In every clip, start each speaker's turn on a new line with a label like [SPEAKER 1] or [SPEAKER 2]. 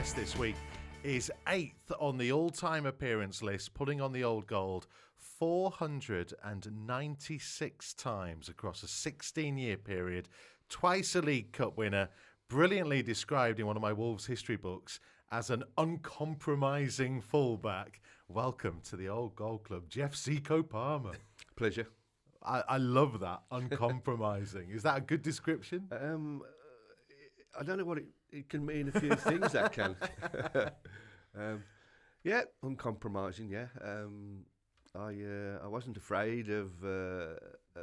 [SPEAKER 1] guest this week is 8th on the all-time appearance list, putting on the old gold 496 times across a 16-year period, twice a League Cup winner, brilliantly described in one of my Wolves history books as an uncompromising fullback. Welcome to the old gold club, Geoff Palmer.
[SPEAKER 2] Pleasure.
[SPEAKER 1] I love that, uncompromising. Is that a good description?
[SPEAKER 2] I don't know what it can mean. A few things that can. Yeah, uncompromising. Yeah, I wasn't afraid of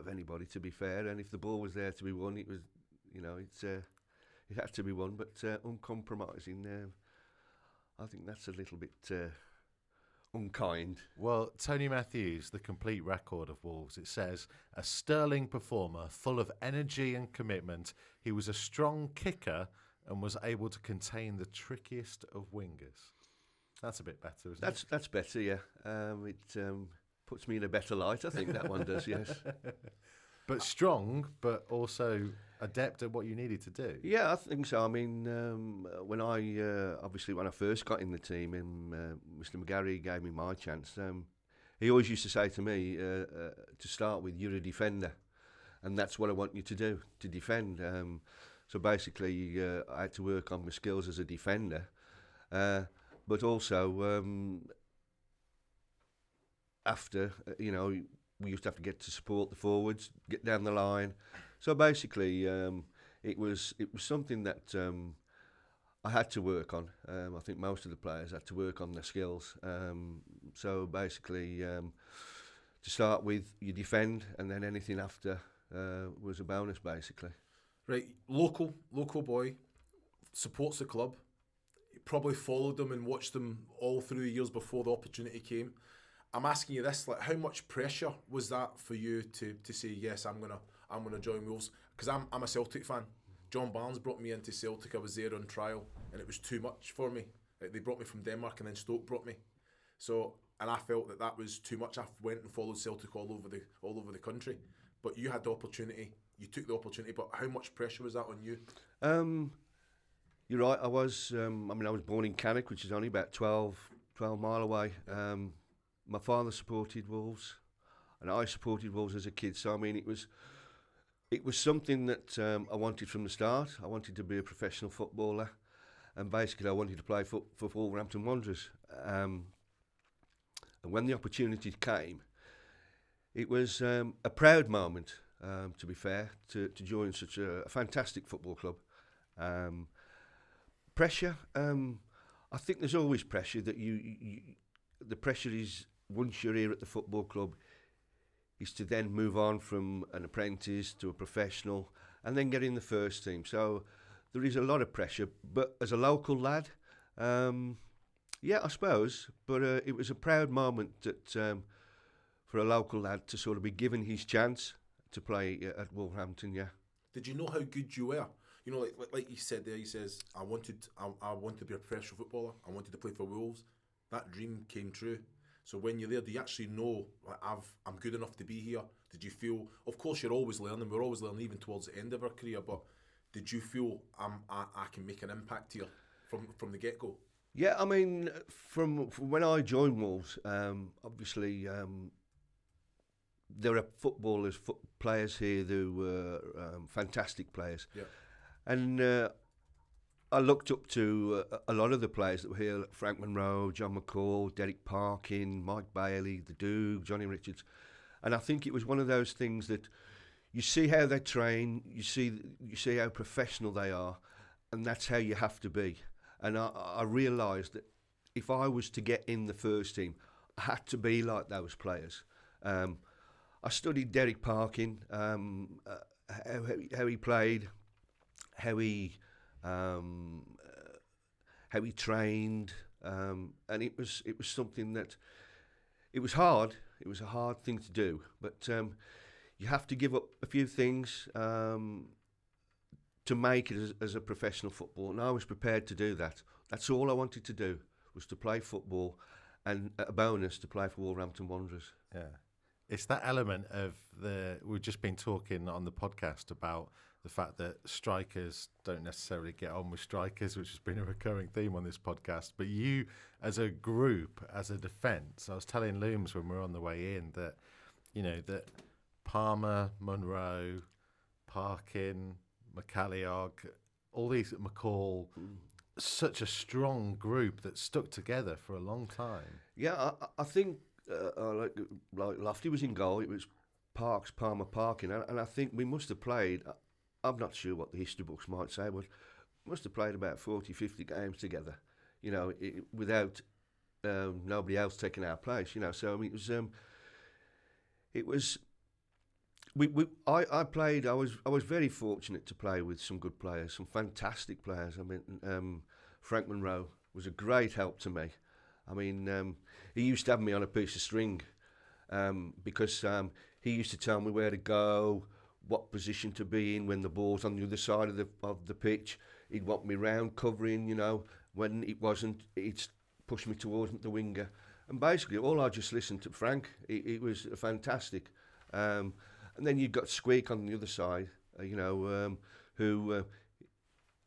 [SPEAKER 2] anybody, to be fair. And if the ball was there to be won, it was, it had to be won. But uncompromising, I think that's a little bit unkind.
[SPEAKER 1] Well, Tony Matthews, the complete record of Wolves, it says, a sterling performer, full of energy and commitment. He was a strong kicker and was able to contain the trickiest of wingers. That's a bit better, isn't it?
[SPEAKER 2] That's better, yeah. It puts me in a better light, I think that one does, yes.
[SPEAKER 1] But strong, but also adept at what you needed to do.
[SPEAKER 2] Yeah, I think so. I mean, when I first got in the team and Mr. McGarry gave me my chance, he always used to say to me, to start with, you're a defender. And that's what I want you to do, to defend. So basically, I had to work on my skills as a defender. But also, after, we used to have to get to support the forwards, get down the line. So basically, it was something that I had to work on. I think most of the players had to work on their skills. So basically, to start with, you defend, and then anything after was a bonus, basically.
[SPEAKER 3] Right, local boy, supports the club. You probably followed them and watched them all through the years before the opportunity came. I'm asking you this: like, how much pressure was that for you to say yes, I'm gonna join Wolves? Because I'm a Celtic fan. John Barnes brought me into Celtic. I was there on trial, and it was too much for me. They brought me from Denmark, and then Stoke brought me. So, and I felt that was too much. I went and followed Celtic all over the country. But you had the opportunity. You took the opportunity. But how much pressure was that on you?
[SPEAKER 2] You're right. I was born in Cannock, which is only about 12 mile away. My father supported Wolves, and I supported Wolves as a kid. So I mean, it was something that I wanted from the start. I wanted to be a professional footballer, and basically, I wanted to play for Wolverhampton Wanderers. And when the opportunity came, it was a proud moment. To be fair, to join such a fantastic football club. Pressure. I think there's always pressure. That the pressure is, once you're here at the football club, is to then move on from an apprentice to a professional and then get in the first team. So there is a lot of pressure. But as a local lad, yeah, I suppose. But it was a proud moment that for a local lad to sort of be given his chance to play at Wolverhampton. Yeah.
[SPEAKER 3] Did you know how good you were? You know, like you said there, he says, I wanted to be a professional footballer. I wanted to play for Wolves. That dream came true. So when you're there, do you actually know, like, I'm good enough to be here? Did you feel, of course you're always learning, we're always learning even towards the end of our career, but did you feel I can make an impact here from the get-go?
[SPEAKER 2] Yeah, I mean, from when I joined Wolves, obviously there are players here who were fantastic players. Yeah. And I looked up to a lot of the players that were here, like Frank Monroe, John McCall, Derek Parkin, Mike Bailey, the Doog, Johnny Richards. And I think it was one of those things that you see how they train, you see how professional they are, and that's how you have to be. And I realised that if I was to get in the first team, I had to be like those players. I studied Derek Parkin, how he played, how he trained, and it was something that it was hard. It was a hard thing to do, but you have to give up a few things to make it as a professional footballer, and I was prepared to do that. That's all I wanted to do, was to play football, and a bonus to play for Wolverhampton Wanderers.
[SPEAKER 1] Yeah. it's that element of we've just been talking on the podcast about the fact that strikers don't necessarily get on with strikers, which has been a recurring theme on this podcast. But you, as a group, as a defence, I was telling Looms when we were on the way in that, that Palmer, Munro, Parkin, McCalliog, all these, McCall, such a strong group that stuck together for a long time.
[SPEAKER 2] Yeah, I think like Lofty was in goal. It was Parks, Palmer, Parkin, and I think we must have played. I'm not sure what the history books might say, but must have played about 40, 50 games together. Without nobody else taking our place. So I mean, it was. I played. I was very fortunate to play with some good players, some fantastic players. I mean, Frank Monroe was a great help to me. I mean, he used to have me on a piece of string because he used to tell me where to go, what position to be in when the ball's on the other side of the pitch. He'd want me round covering. When it wasn't, he'd push me towards the winger. And basically, all I just listened to Frank. It was fantastic. And then you've got Squeak on the other side, who,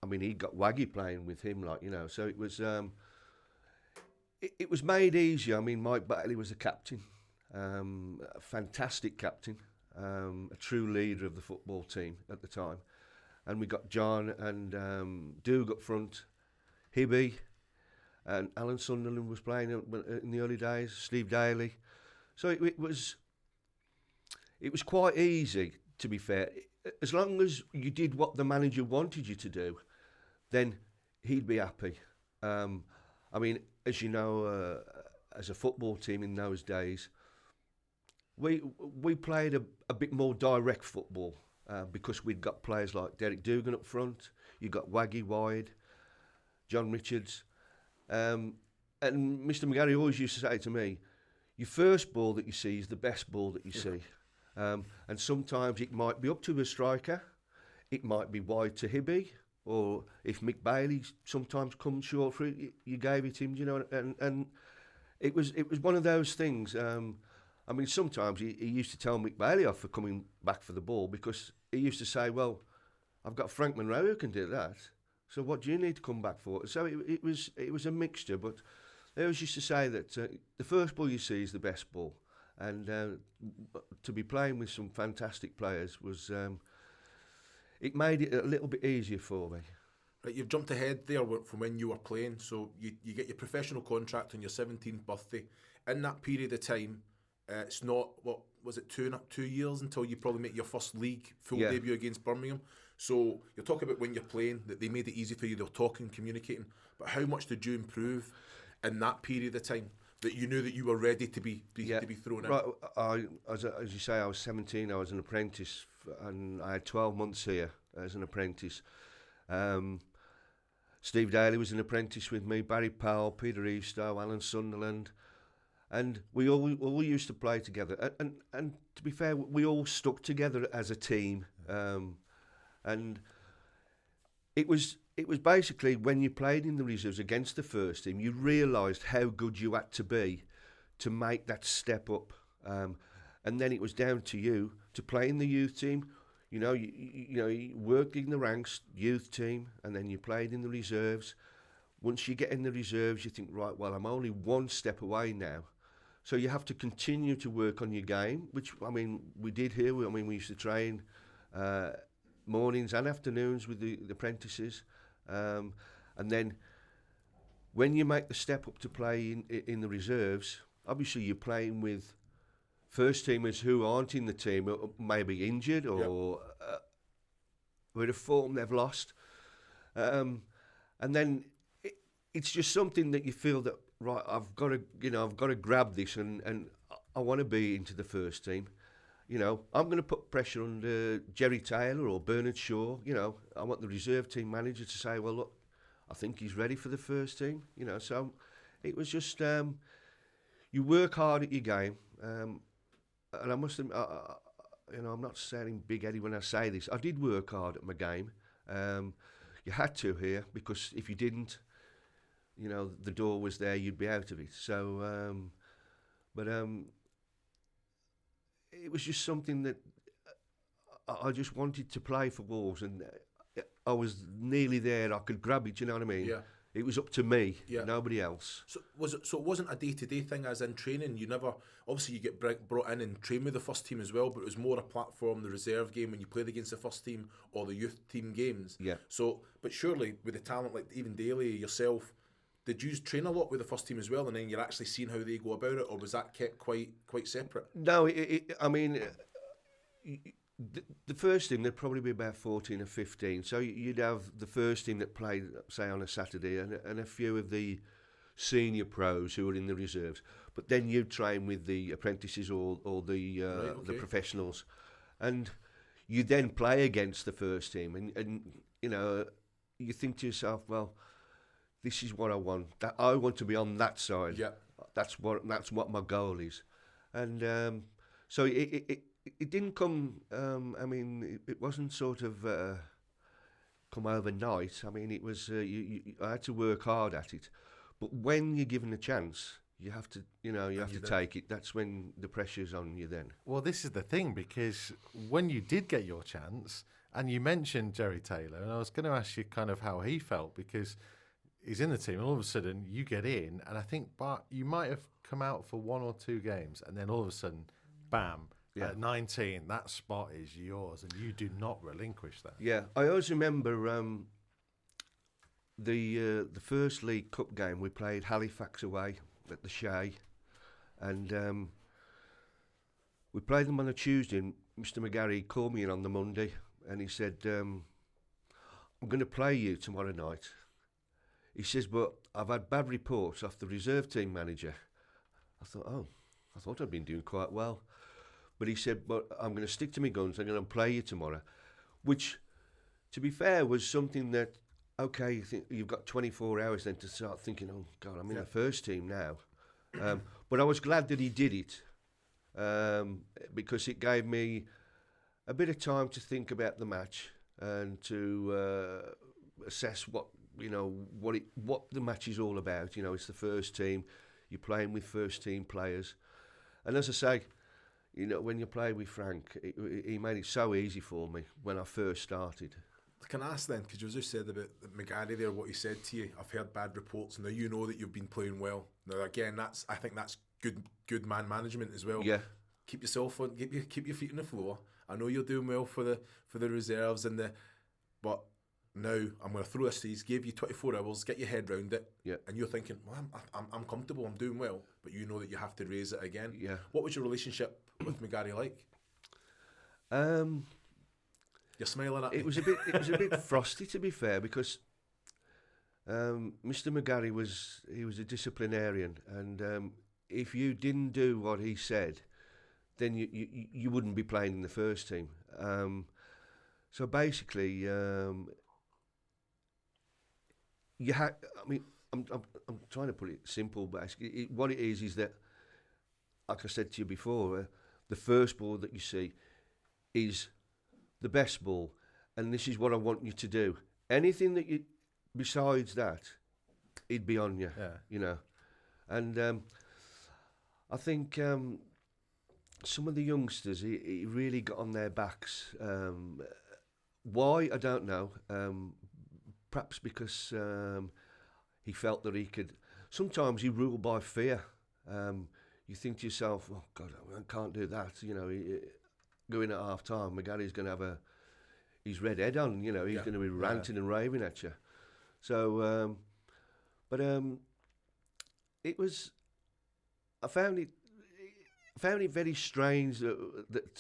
[SPEAKER 2] I mean, he got Waggy playing with him, so it was it was made easier. I mean, Mike Bailey was the captain, a fantastic captain, a true leader of the football team at the time. And we got John and Doug up front, Hibby, and Alan Sunderland was playing in the early days, Steve Daly. So it was quite easy, to be fair. As long as you did what the manager wanted you to do, then he'd be happy. I mean, as you know, as a football team in those days, we played a bit more direct football because we'd got players like Derek Dugan up front, you got Waggy wide, John Richards, and Mr. McGarry always used to say to me, your first ball that you see is the best ball that you see. And sometimes it might be up to a striker, it might be wide to Hibby, or if Mick Bailey sometimes comes short for it, you gave it him, and it was one of those things. I mean, sometimes he used to tell Mick Bailey off for coming back for the ball because he used to say, well, I've got Frank Monroe who can do that, so what do you need to come back for? So it was a mixture, but they always used to say that the first ball you see is the best ball. And to be playing with some fantastic players was, it made it a little bit easier for me.
[SPEAKER 3] Right, you've jumped ahead there from when you were playing, so you get your professional contract on your 17th birthday. In that period of time, it's not, what was it, 2 years until you probably make your first league full debut against Birmingham. So you're talking about when you're playing, that they made it easy for you, they were talking, communicating, but how much did you improve in that period of time? That you knew that you were ready to be thrown in.
[SPEAKER 2] Right, as you say, I was 17. I was an apprentice, and I had 12 months here as an apprentice. Steve Daly was an apprentice with me. Barry Powell, Peter Eastow, Alan Sunderland, and we all used to play together. And to be fair, we all stuck together as a team. And it was basically when you played in the reserves against the first team, you realised how good you had to be to make that step up. And then it was down to you to play in the youth team. You worked in the ranks, youth team, and then you played in the reserves. Once you get in the reserves, you think, right, well, I'm only one step away now. So you have to continue to work on your game, which, I mean, we did here. We used to train mornings and afternoons with the apprentices. And then when you make the step up to play in the reserves, obviously you're playing with first teamers who aren't in the team, maybe injured or with a form they've lost. And then it's just something that you feel that, right, I've got to grab this and I want to be into the first team. I'm going to put pressure on Jerry Taylor or Bernard Shaw. I want the reserve team manager to say, well, look, I think he's ready for the first team. So it was just, you work hard at your game. And I must admit, I'm not sounding big-headed when I say this. I did work hard at my game. You had to here, because if you didn't, the door was there, you'd be out of it. So, it was just something that I just wanted to play for Wolves, and I was nearly there. I could grab it. You know what I mean?
[SPEAKER 3] Yeah.
[SPEAKER 2] It was up to me, nobody else.
[SPEAKER 3] So it wasn't a day-to-day thing, as in training. You never, obviously you get brought in and train with the first team as well, but it was more a platform, the reserve game when you played against the first team or the youth team games.
[SPEAKER 2] Yeah.
[SPEAKER 3] So, but surely with the talent like even Daly, yourself, did you train a lot with the first team as well, and then you're actually seeing how they go about it, or was that kept quite separate?
[SPEAKER 2] No, I mean, the first team, there'd probably be about 14 or 15. So you'd have the first team that played, say, on a Saturday, and a few of the senior pros who were in the reserves. But then you'd train with the apprentices or the professionals. And you then play against the first team. And you know, you think to yourself, well, this is what I want. I want to be on that side.
[SPEAKER 3] Yeah.
[SPEAKER 2] That's what my goal is. And so it didn't come. I mean, it wasn't sort of come overnight. I mean, it was. I had to work hard at it. But when you're given a chance, you have to. You have to take it. That's when the pressure's on you. Then.
[SPEAKER 1] Well, this is the thing, because when you did get your chance, and you mentioned Jerry Taylor, and I was going to ask you kind of how he felt, because he's in the team, and all of a sudden you get in, and I think Bart, you might have come out for 1 or 2 games, and then all of a sudden, bam. Yeah. At 19, that spot is yours, and you do not relinquish that.
[SPEAKER 2] Yeah, I always remember the first League Cup game. We played Halifax away at the Shea, and we played them on a Tuesday. And Mr. McGarry called me in on the Monday, and he said, "I'm going to play you tomorrow night." He says, "But I've had bad reports off the reserve team manager." I thought I'd been doing quite well. But he said, "But I'm going to stick to my guns. I'm going to play you tomorrow," which, to be fair, was something that, okay, you think you've got 24 hours then to start thinking, oh God, I'm in the first team now. But I was glad that he did it, because it gave me a bit of time to think about the match and to assess what the match is all about. It's the first team. You're playing with first team players, and as I say, when you play with Frank, he made it so easy for me when I first started.
[SPEAKER 3] Can I ask then, because you just said about McGarry there, what he said to you, I've heard bad reports, and now you know that you've been playing well. Now again, I think that's good man management as well.
[SPEAKER 2] Yeah.
[SPEAKER 3] Keep yourself on, keep your feet on the floor. I know you're doing well for the reserves but now I'm going to throw this to you. Give you 24 hours, get your head round it, and you're thinking, well, I'm comfortable, I'm doing well, but you know that you have to raise it again.
[SPEAKER 2] Yeah.
[SPEAKER 3] What was your relationship with McGarry like? You're smiling at me.
[SPEAKER 2] It was a bit frosty, to be fair, because Mr. McGarry was a disciplinarian, and if you didn't do what he said, then you wouldn't be playing in the first team. So basically, you had. I mean, I'm trying to put it simple, but what it is that, like I said to you before, the first ball that you see is the best ball, and this is what I want you to do. Anything that you besides that, it'd be on you.
[SPEAKER 1] Yeah.
[SPEAKER 2] And I think some of the youngsters, he really got on their backs. Why, I don't know. Perhaps because he felt that he could. Sometimes he ruled by fear. You think to yourself, "Oh God, I can't do that." Going at half time, McGarry's going to have his red head on. He's going to be ranting and raving at you. So, but it was. I found it very strange that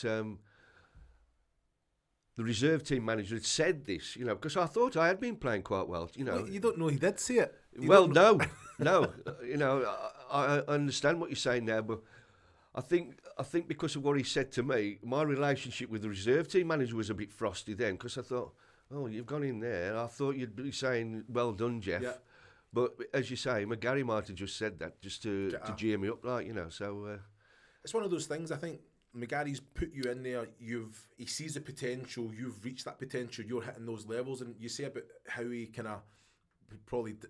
[SPEAKER 2] the reserve team manager had said this, because I thought I had been playing quite well,
[SPEAKER 3] Well, you don't know he did say it.
[SPEAKER 2] No. I understand what you're saying now, but I think because of what he said to me, my relationship with the reserve team manager was a bit frosty then, because I thought, oh, you've gone in there. I thought you'd be saying, well done, Geoff. Yeah. But as you say, McGarry might have just said that just to cheer me up, so...
[SPEAKER 3] It's one of those things, I think McGarry's put you in there, he sees the potential, you've reached that potential, you're hitting those levels, and you say about how he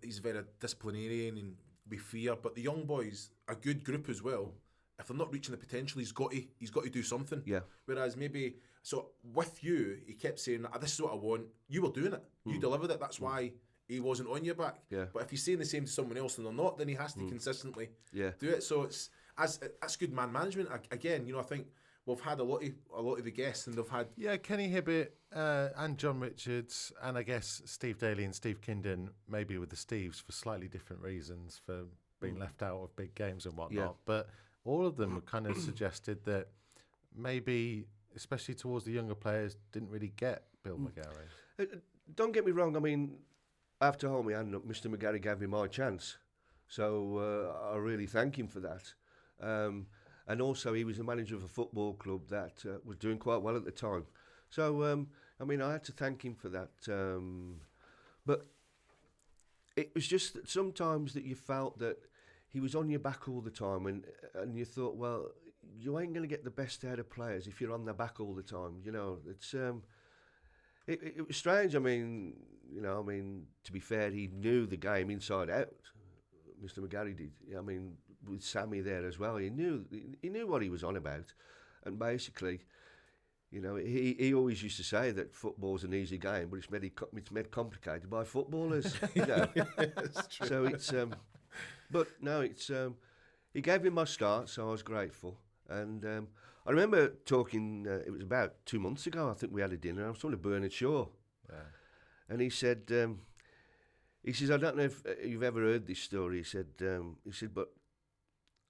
[SPEAKER 3] he's very disciplinarian and with fear, but the young boys, a good group as well, if they're not reaching the potential, he's got to do something.
[SPEAKER 2] Yeah.
[SPEAKER 3] Whereas maybe, so with you, he kept saying, this is what I want. You were doing it. You delivered it. That's why he wasn't on your back.
[SPEAKER 2] Yeah.
[SPEAKER 3] But if he's saying the same to someone else and they're not, then he has to consistently
[SPEAKER 2] Yeah.
[SPEAKER 3] do it. So that's good man management. Again, I think we've had a lot of the guests, and they've had
[SPEAKER 1] Kenny Hibbett and John Richards, and I guess Steve Daly and Steve Kinden, maybe with the Steves for slightly different reasons for being left out of big games and whatnot.
[SPEAKER 2] Yeah.
[SPEAKER 1] But all of them kind of suggested that maybe, especially towards the younger players, didn't really get Bill McGarry.
[SPEAKER 2] Don't get me wrong. I mean, after holding my hand up, Mr. McGarry gave me my chance, so I really thank him for that. And also, he was the manager of a football club that was doing quite well at the time. So, I mean, I had to thank him for that. But it was just that sometimes that you felt that he was on your back all the time, and you thought, well, you ain't going to get the best out of players if you're on their back all the time. It's it was strange. I mean, to be fair, he knew the game inside out. Mr. McGarry did. I mean, with Sammy there as well, he knew what he was on about, and basically, he always used to say that football's an easy game, but it's made complicated by footballers.
[SPEAKER 3] It's true.
[SPEAKER 2] So it's, but no, it's. He gave me my start, so I was grateful, and I remember talking. It was about 2 months ago. I think we had a dinner. I was talking to Bernard Shaw, and he said. He says, I don't know if you've ever heard this story. He said, but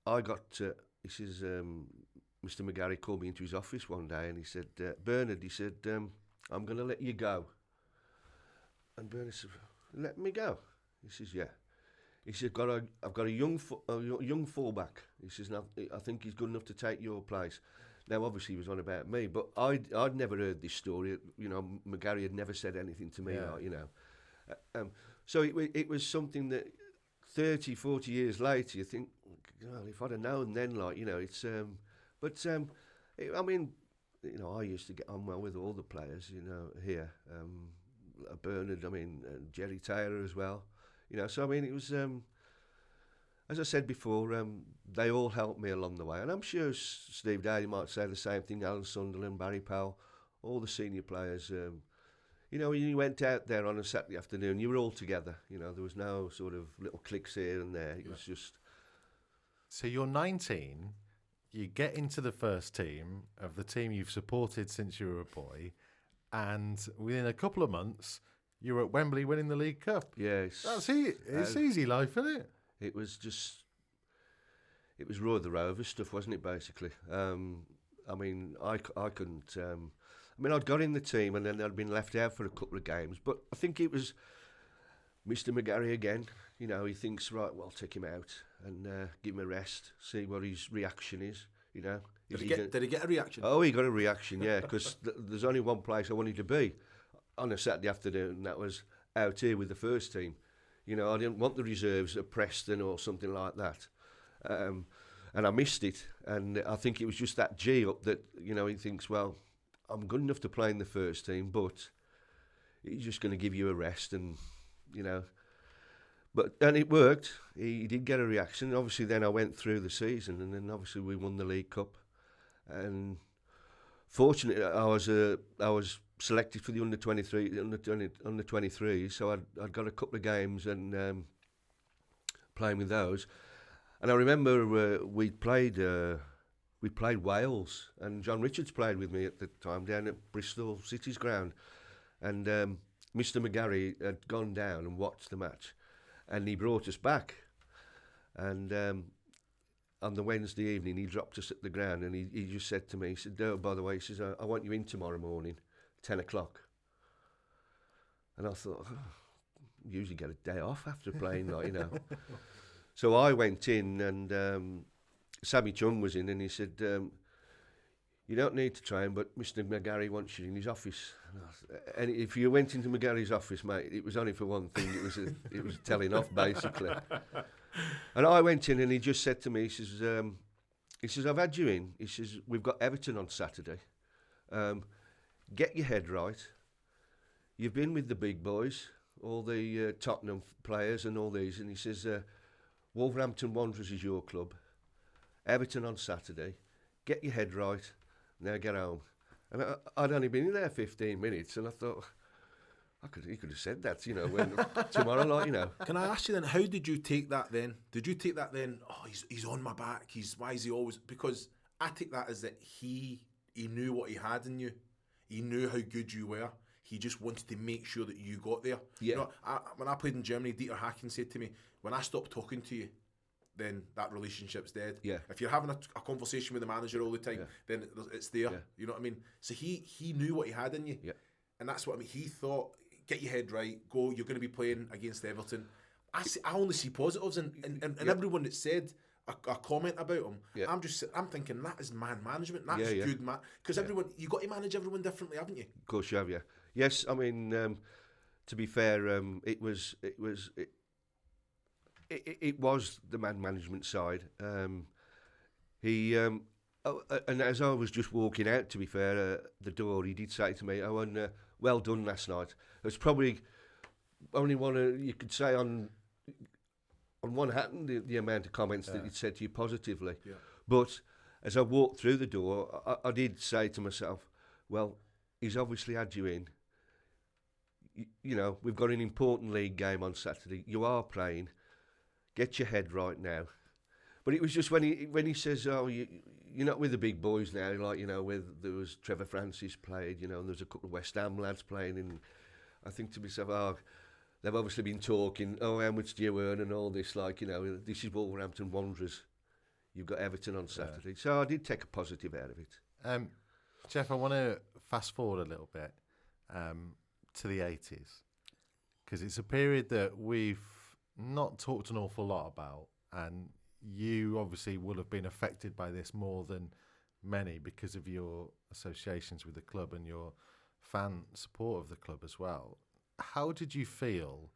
[SPEAKER 2] I got, he says, Mr. McGarry called me into his office one day and he said, Bernard, he said, I'm going to let you go. And Bernard said, let me go? He says, yeah. He said, I've got a young fullback. He says, no, I think he's good enough to take your place. Now, obviously, he was on about me, but I'd never heard this story. McGarry had never said anything to me, so it was something that 30, 40 years later, you think, God, if I'd have known then, it's... I mean, I used to get on well with all the players, here. Bernard, Jerry Taylor as well. So, I mean, it was... as I said before, they all helped me along the way. And I'm sure Steve Daly might say the same thing, Alan Sunderland, Barry Powell, all the senior players... when you went out there on a Saturday afternoon, you were all together. There was no sort of little cliques here and there. It was just...
[SPEAKER 1] So you're 19, you get into the first team of the team you've supported since you were a boy, and within a couple of months, you're at Wembley winning the League Cup.
[SPEAKER 2] Yes.
[SPEAKER 1] That's it's easy life, isn't it?
[SPEAKER 2] It was just... It was Roy the Rover stuff, wasn't it, basically? I couldn't... I'd got in the team and then I'd been left out for a couple of games. But I think it was Mr. McGarry again. He thinks, right, well, take him out and give him a rest, see what his reaction is,
[SPEAKER 3] Did he get a reaction?
[SPEAKER 2] Oh, he got a reaction, yeah, because there's only one place I wanted to be on a Saturday afternoon, and that was out here with the first team. I didn't want the reserves at Preston or something like that. And I missed it. And I think it was just that G up that, he thinks, well, I'm good enough to play in the first team, but he's just going to give you a rest, and and it worked. He did get a reaction. Obviously, then I went through the season, and then obviously we won the League Cup. And fortunately, I was selected for the under 23, so I'd got a couple of games and playing with those. And I remember we played Wales, and John Richards played with me at the time down at Bristol City's ground. And Mr. McGarry had gone down and watched the match, and he brought us back. And on the Wednesday evening, he dropped us at the ground, and he just said to me, he said, "Oh, by the way," he says, "I want you in tomorrow morning, 10 o'clock. And I thought, usually get a day off after playing, So I went in, and Sammy Chung was in, and he said, "You don't need to train, but Mr. McGarry wants you in his office." And if you went into McGarry's office, mate, it was only for one thing. It was telling off, basically. And I went in, and he just said to me, he says, "I've had you in." He says, "We've got Everton on Saturday. Get your head right. You've been with the big boys, all the Tottenham players and all these." And he says, "Wolverhampton Wanderers is your club. Everton on Saturday. Get your head right. Now get home. And I'd only been in there 15 minutes, and I thought, he could have said that, you know, when tomorrow, like, you know.
[SPEAKER 3] Can I ask you then, how did you take that then? Did you take that then, oh, he's on my back, why is he always... Because I take that as that he knew what he had in you. He knew how good you were. He just wanted to make sure that you got there.
[SPEAKER 2] Yeah.
[SPEAKER 3] You know, when I played in Germany, Dieter Hacken said to me, when I stop talking to you, then that relationship's dead.
[SPEAKER 2] Yeah.
[SPEAKER 3] If you're having a conversation with the manager all the time, then it's there. Yeah. You know what I mean? So he knew what he had in you.
[SPEAKER 2] Yeah.
[SPEAKER 3] And that's what I mean. He thought, get your head right, go, you're going to be playing against Everton. I only see positives, and everyone that said a comment about him, I'm thinking that is man management, that's good man, because everyone, you got to manage everyone differently, haven't you?
[SPEAKER 2] Of course you have, yeah. Yes, I mean, to be fair, it was the man management side. And as I was just walking out, to be fair, the door, he did say to me, "Owen, well done last night." It's probably only one you could say on one hand the amount of comments that he'd said to you positively. Yeah. But as I walked through the door, I did say to myself, "Well, he's obviously had you in. You know, we've got an important league game on Saturday. You are playing. Get your head right now." But it was just when he says, "Oh, you're not with the big boys now," like, you know, where there was Trevor Francis played, you know, and there was a couple of West Ham lads playing, and I think to myself, oh, they've obviously been talking, oh, how much do you earn and all this, like, you know, this is Wolverhampton Wanderers. You've got Everton on Saturday. So I did take a positive out of it.
[SPEAKER 1] Geoff, I want to fast forward a little bit to the 80s, because it's a period that we've not talked an awful lot about, and you obviously will have been affected by this more than many because of your associations with the club and your fan support of the club as well. How did you feel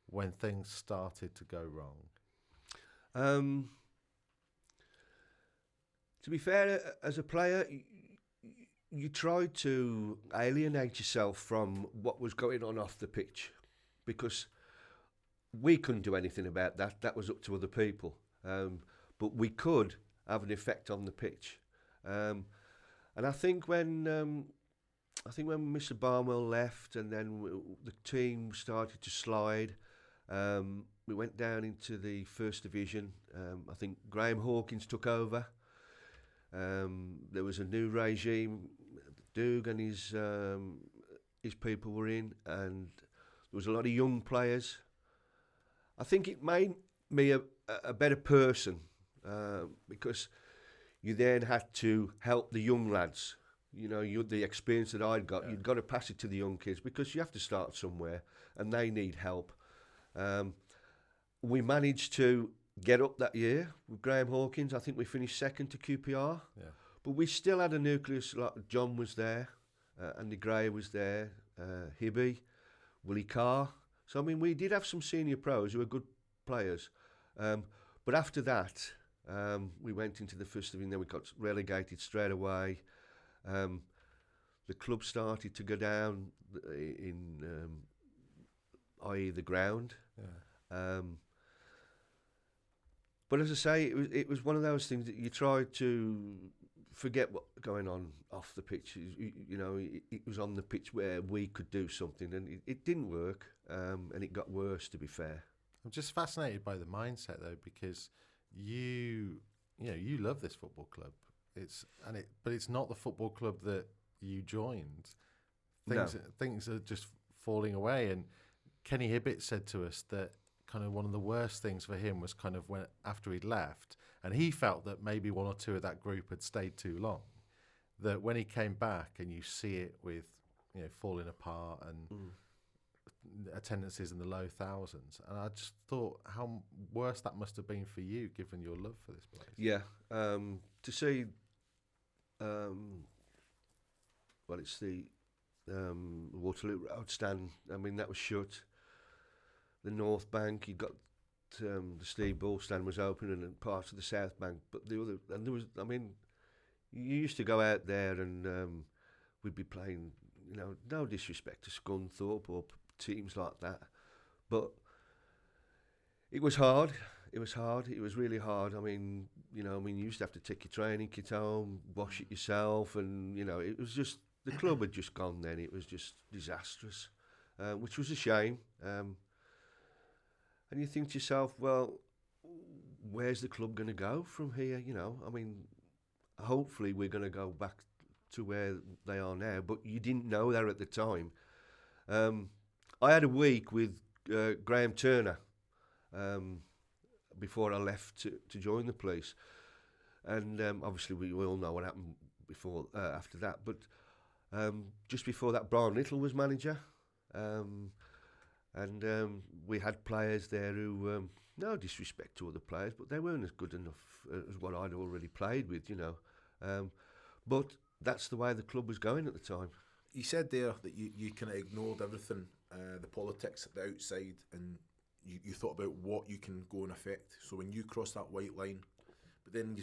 [SPEAKER 1] when things started to go wrong?
[SPEAKER 2] To be fair, as a player, you tried to alienate yourself from what was going on off the pitch, because we couldn't do anything about that. That was up to other people. But we could have an effect on the pitch. And I think when Mr. Barnwell left, and then the team started to slide, we went down into the First Division. I think Graham Hawkins took over. There was a new regime. Doug and his people were in, and there was a lot of young players. I think it made me a better person, because you then had to help the young lads. You know, the experience that I'd got, you'd got to pass it to the young kids, because you have to start somewhere, and they need help. We managed to get up that year with Graham Hawkins. I think we finished second to QPR. Yeah. But we still had a nucleus. Like John was there, Andy Gray was there, Hibby, Willie Carr. So, I mean, we did have some senior pros who were good players. But after that, we went into the First Division, then we got relegated straight away. The club started to go down in, i.e. the ground. Yeah. But as I say, it was one of those things that you try to forget what's going on off the pitch. You know, it was on the pitch where we could do something, and it didn't work, and it got worse, to be fair.
[SPEAKER 1] I'm just fascinated by the mindset, though, because you love this football club. But it's not the football club that you joined. Things are just falling away. And Kenny Hibbitt said to us that kind of one of the worst things for him was kind of after he'd left, and he felt that maybe one or two of that group had stayed too long, that when he came back and you see it with, you know, falling apart and attendances in the low thousands, and I just thought how worse that must have been for you, given your love for this place.
[SPEAKER 2] Yeah, to see, it's the Waterloo Road stand. I mean, that was shut. The North Bank, you got the Steve Bull stand was open, and parts of the South Bank. But the other, and there was, I mean, you used to go out there and we'd be playing. You know, no disrespect to Scunthorpe or teams like that, but it was hard. It was hard. It was really hard. I mean, you used to have to take your training kit home, wash it yourself, and it was just the club had just gone. Then it was just disastrous, which was a shame. And you think to yourself, well, where's the club going to go from here? I mean, hopefully we're going to go back to where they are now. But you didn't know that at the time. I had a week with Graham Turner. Before I left to join the police, and obviously we all know what happened after that. But just before that, Brian Little was manager, and we had players there who, no disrespect to other players, but they weren't as good enough as what I'd already played with, But that's the way the club was going at the time.
[SPEAKER 3] You said there that you kind of ignored everything, the politics, the outside, and you thought about what you can go and affect. So when you cross that white line, but then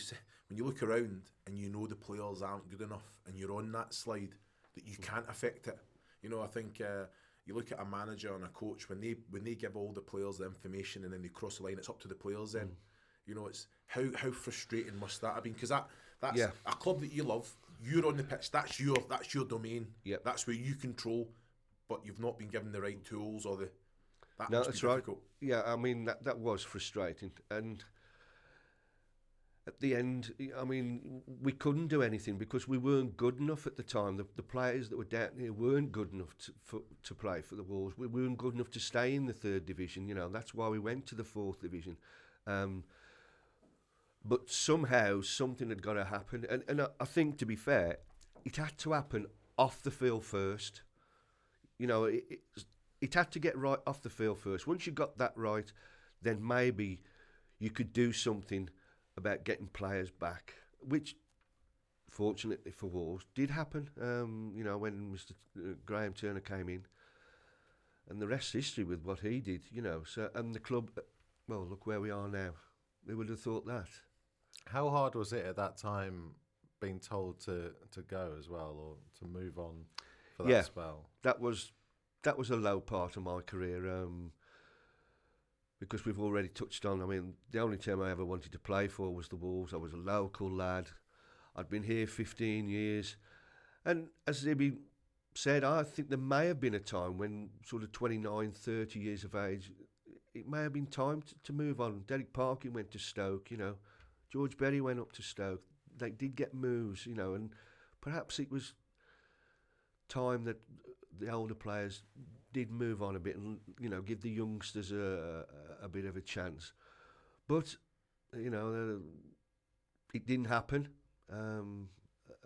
[SPEAKER 3] when you look around and you know the players aren't good enough and you're on that slide, that you can't affect it. I think you look at a manager and a coach, when they give all the players the information and then they cross the line, it's up to the players then. It's how frustrating must that have been? Because that's a club that you love, you're on the pitch, that's your domain, that's where you control, but you've not been given the right tools or the... That's difficult.
[SPEAKER 2] Right. Yeah, I mean, that was frustrating. And at the end, I mean, we couldn't do anything because we weren't good enough at the time. The players that were down here weren't good enough to play for the Wolves. We weren't good enough to stay in the 3rd division. That's why we went to the 4th division. But somehow something had got to happen. And I think, to be fair, it had to happen off the field first. It had to get right off the field first. Once you got that right, then maybe you could do something about getting players back, which, fortunately for Wolves, did happen. When Mr. Graham Turner came in, and the rest history with what he did. So and the club. Well, look where we are now. Who would have thought that?
[SPEAKER 1] How hard was it at that time being told to go as well, or to move on for that spell? That was a low part of my career, because we've already touched on, I mean, the only team I ever wanted to play for was the Wolves. I was a local lad. I'd been here 15 years. And as Zibby said, I think there may have been a time when sort of 29, 30 years of age, it may have been time to move on. Derek Parkin went to Stoke, George Berry went up to Stoke. They did get moves, and perhaps it was time that the older players did move on a bit and, give the youngsters a bit of a chance. But, it didn't happen. And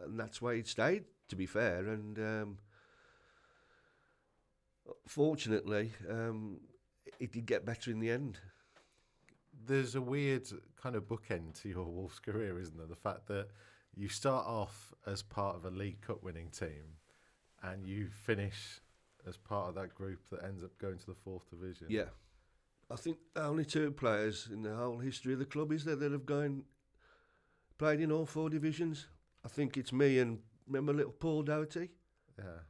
[SPEAKER 1] that's why it stayed, to be fair. And fortunately, it did get better in the end. There's a weird kind of bookend to your Wolves career, isn't there? The fact that you start off as part of a League Cup winning team and you finish as part of that group that ends up going to the 4th division.
[SPEAKER 2] Yeah. I think only 2 players in the whole history of the club is that have played in all 4 divisions. I think it's me and, remember little Paul Doherty?
[SPEAKER 1] Yeah.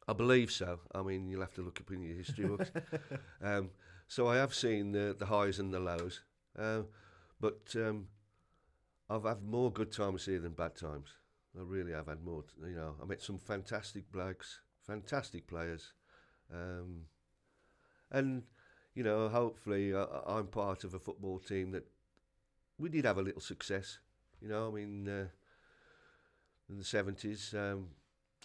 [SPEAKER 2] I believe so. I mean, you'll have to look up in your history books. So I have seen the highs and the lows. But I've had more good times here than bad times. I really have had more. I met some fantastic blokes, fantastic players. And, hopefully I'm part of a football team that we did have a little success. In the 70s,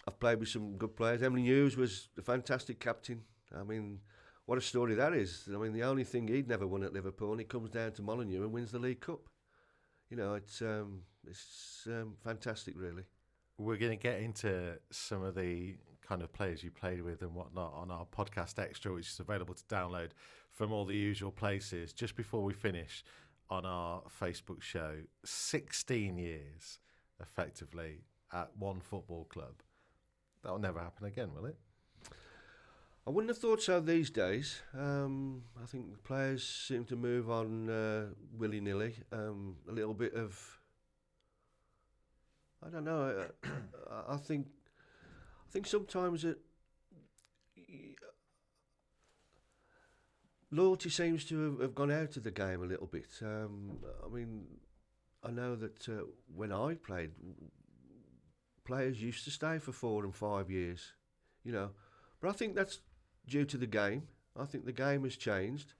[SPEAKER 2] I've played with some good players. Emily Hughes was a fantastic captain. I mean, what a story that is. I mean, the only thing he'd never won at Liverpool, and he comes down to Molineux and wins the League Cup. It's fantastic, really.
[SPEAKER 1] We're going to get into some of the kind of players you played with and whatnot on our podcast extra, which is available to download from all the usual places. Just before we finish on our Facebook show, 16 years, effectively, at one football club. That'll never happen again, will it?
[SPEAKER 2] I wouldn't have thought so these days. I think players seem to move on willy-nilly. A little bit of, I don't know. I think sometimes loyalty seems to have gone out of the game a little bit. I mean, I know that when I played, players used to stay for 4 and 5 years, you know. But I think that's due to the game. I think the game has changed,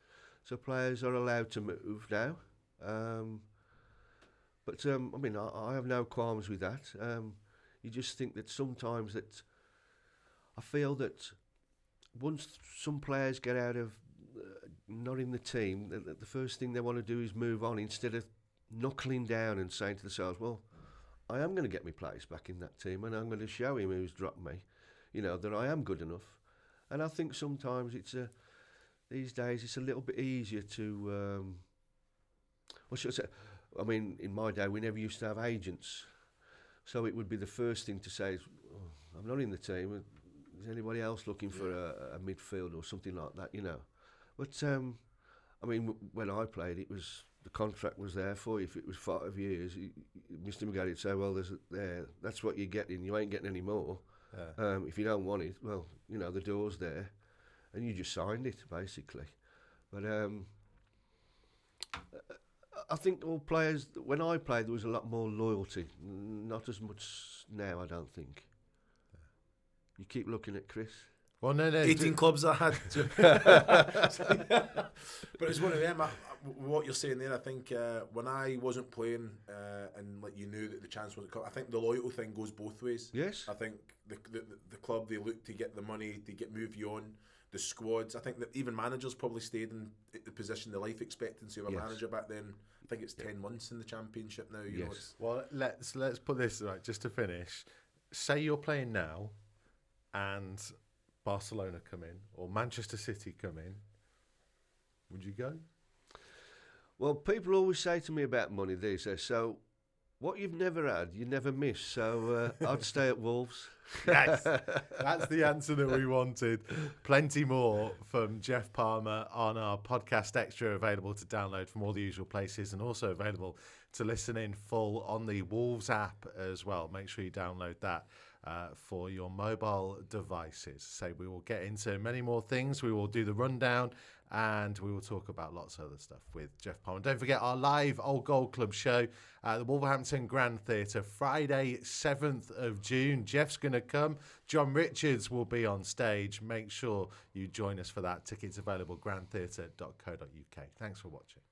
[SPEAKER 2] so players are allowed to move now. But I mean, I have no qualms with that. You just think that sometimes that I feel that once some players get out of not in the team, the first thing they want to do is move on instead of knuckling down and saying to themselves, well, I am going to get my place back in that team and I'm going to show him who's dropped me, you know, that I am good enough. And I think sometimes these days it's a little bit easier to, what should I say? I mean, in my day, we never used to have agents. So it would be the first thing to say, is, oh, I'm not in the team. Is anybody else looking for a midfield or something like that, you know? But, I mean, when I played, it was the contract was there for you. If it was 5 years, Mr. McGarry would say, well, that's what you're getting. You ain't getting any more. Yeah. If you don't want it, well, you know, the door's there. And you just signed it, basically. But I think all players, when I played, there was a lot more loyalty. Not as much now, I don't think. You keep looking at Chris.
[SPEAKER 1] Well, no.
[SPEAKER 3] 18 clubs I had. But it's one of them. What you're saying there, I think when I wasn't playing and like you knew that the chance wasn't coming, I think the loyalty thing goes both ways.
[SPEAKER 2] Yes.
[SPEAKER 3] I think the club, they look to get the money, they move you on. The squads, I think that even managers probably stayed in the position, the life expectancy of a manager back then. I think it's 10 months in the Championship now. You know,
[SPEAKER 1] well, let's put this right just to finish. Say you're playing now, and Barcelona come in or Manchester City come in. Would you go?
[SPEAKER 2] Well, people always say to me about money. They say, so what you've never had, you never miss. So I'd stay at Wolves.
[SPEAKER 1] Yes, that's the answer that we wanted. Plenty more from Geoff Palmer on our podcast extra, available to download from all the usual places and also available to listen in full on the Wolves app as well. Make sure you download that for your mobile devices. So we will get into many more things. We will do the rundown and we will talk about lots of other stuff with Geoff Palmer. Don't forget our live Old Gold Club show at the Wolverhampton Grand Theatre, Friday, 7th of June. Geoff's going to come. John Richards will be on stage. Make sure you join us for that. Tickets available, grandtheatre.co.uk. Thanks for watching.